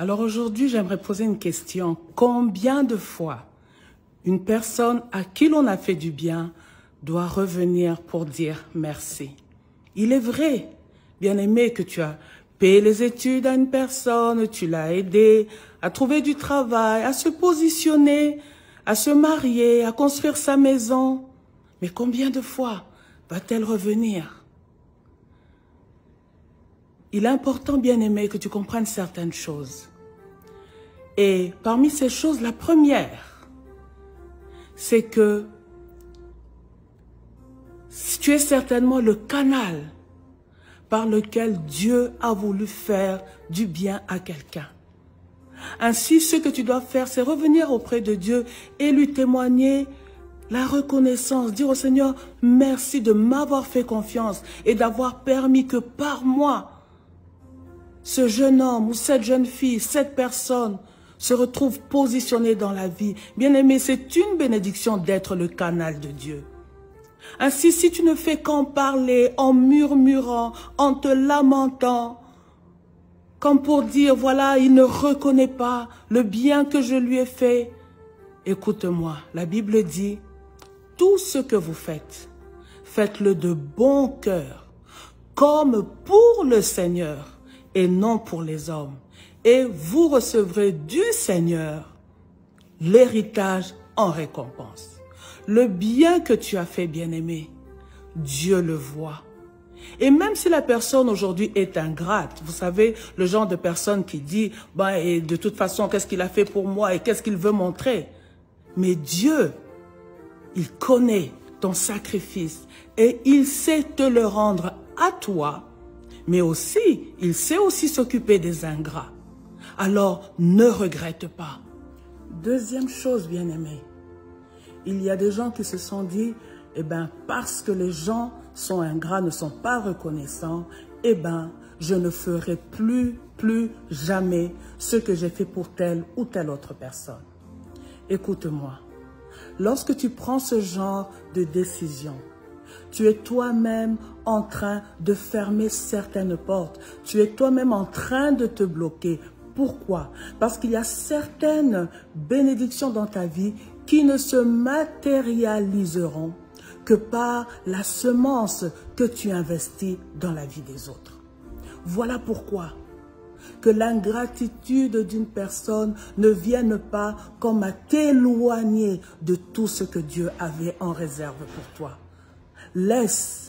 Alors aujourd'hui, j'aimerais poser une question. Combien de fois une personne à qui l'on a fait du bien doit revenir pour dire merci? Il est vrai, bien-aimé, que tu as payé les études à une personne, tu l'as aidé à trouver du travail, à se positionner, à se marier, à construire sa maison. Mais combien de fois va-t-elle revenir? Il est important, bien-aimé, que tu comprennes certaines choses. Et parmi ces choses, la première, c'est que tu es certainement le canal par lequel Dieu a voulu faire du bien à quelqu'un. Ainsi, ce que tu dois faire, c'est revenir auprès de Dieu et lui témoigner la reconnaissance, dire au Seigneur, merci de m'avoir fait confiance et d'avoir permis que par moi, ce jeune homme ou cette jeune fille, cette personne se retrouve positionné dans la vie. Bien-aimé, c'est une bénédiction d'être le canal de Dieu. Ainsi, si tu ne fais qu'en parler, en murmurant, en te lamentant, comme pour dire, voilà, il ne reconnaît pas le bien que je lui ai fait. Écoute-moi, la Bible dit, tout ce que vous faites, faites-le de bon cœur, comme pour le Seigneur et non pour les hommes. Et vous recevrez du Seigneur l'héritage en récompense. Le bien que tu as fait, bien-aimé, Dieu le voit. Et même si la personne aujourd'hui est ingrate, vous savez, le genre de personne qui dit, ben, et de toute façon, qu'est-ce qu'il a fait pour moi et qu'est-ce qu'il veut montrer? Mais Dieu, il connaît ton sacrifice et il sait te le rendre à toi, mais aussi, il sait aussi s'occuper des ingrats. Alors, ne regrette pas. Deuxième chose, bien-aimé, il y a des gens qui se sont dit, eh bien, parce que les gens sont ingrats, ne sont pas reconnaissants, eh bien, je ne ferai plus jamais ce que j'ai fait pour telle ou telle autre personne. Écoute-moi, lorsque tu prends ce genre de décision, tu es toi-même en train de fermer certaines portes. Tu es toi-même en train de te bloquer. Pourquoi? Parce qu'il y a certaines bénédictions dans ta vie qui ne se matérialiseront que par la semence que tu investis dans la vie des autres. Voilà pourquoi que l'ingratitude d'une personne ne vienne pas comme à t'éloigner de tout ce que Dieu avait en réserve pour toi. Laisse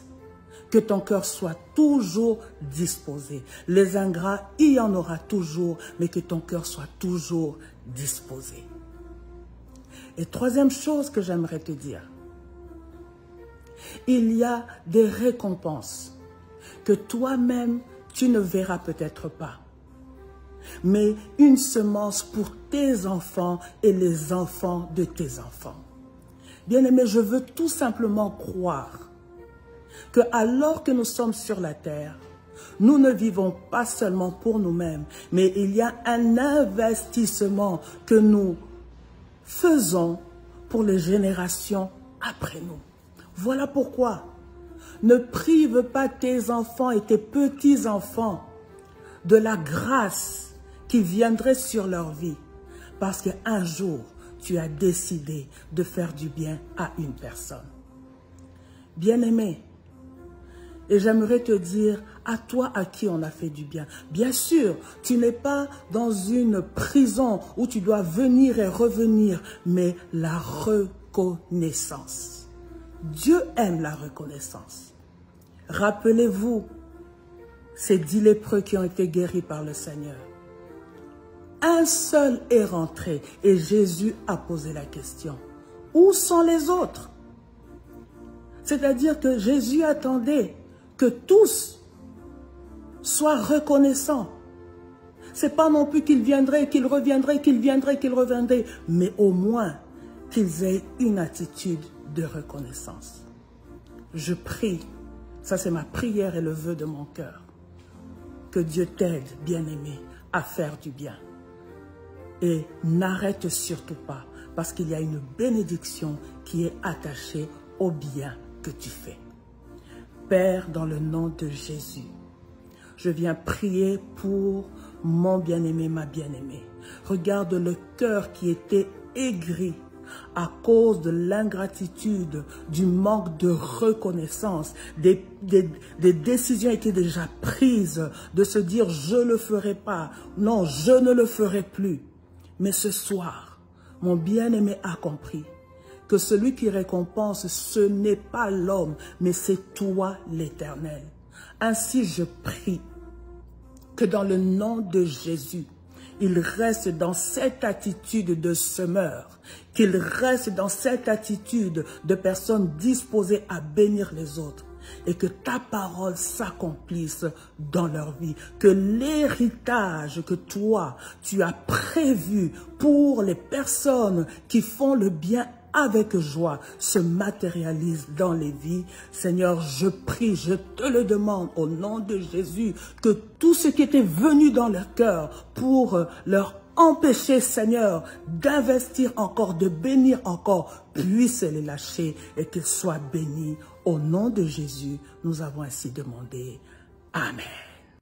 que ton cœur soit toujours disposé. Les ingrats, il y en aura toujours, mais que ton cœur soit toujours disposé. Et troisième chose que j'aimerais te dire, il y a des récompenses que toi-même, tu ne verras peut-être pas. Mais une semence pour tes enfants et les enfants de tes enfants. Bien-aimé, je veux tout simplement croire que alors que nous sommes sur la terre, nous ne vivons pas seulement pour nous-mêmes, mais il y a un investissement que nous faisons pour les générations après nous. Voilà pourquoi ne prive pas tes enfants et tes petits-enfants de la grâce qui viendrait sur leur vie, parce qu'un jour, tu as décidé de faire du bien à une personne. Bien-aimé, et j'aimerais te dire, à toi à qui on a fait du bien. Bien sûr, tu n'es pas dans une prison où tu dois venir et revenir, mais la reconnaissance. Dieu aime la reconnaissance. Rappelez-vous, ces 10 lépreux qui ont été guéris par le Seigneur. Un seul est rentré et Jésus a posé la question. Où sont les autres? C'est-à-dire que Jésus attendait que tous soient reconnaissants. Ce n'est pas non plus qu'ils viendraient, qu'ils reviendraient, qu'ils viendraient, qu'ils reviendraient, mais au moins qu'ils aient une attitude de reconnaissance. Je prie, ça c'est ma prière et le vœu de mon cœur, que Dieu t'aide, bien-aimé, à faire du bien. Et n'arrête surtout pas, parce qu'il y a une bénédiction qui est attachée au bien que tu fais. Père, dans le nom de Jésus, je viens prier pour mon bien-aimé, ma bien-aimée, regarde le cœur qui était aigri à cause de l'ingratitude, du manque de reconnaissance, des décisions étaient déjà prises de se dire je ne le ferai pas, non, je ne le ferai plus. Mais ce soir, mon bien-aimé a compris que celui qui récompense, ce n'est pas l'homme, mais c'est toi l'Éternel. Ainsi je prie que dans le nom de Jésus, il reste dans cette attitude de semeur, qu'il reste dans cette attitude de personne disposée à bénir les autres et que ta parole s'accomplisse dans leur vie, que l'héritage que toi, tu as prévu pour les personnes qui font le bien avec joie se matérialise dans les vies. Seigneur, je prie, je te le demande au nom de Jésus, que tout ce qui était venu dans leur cœur pour leur empêcher, Seigneur, d'investir encore, de bénir encore, puisse les lâcher et qu'ils soient bénis. Au nom de Jésus, nous avons ainsi demandé. Amen.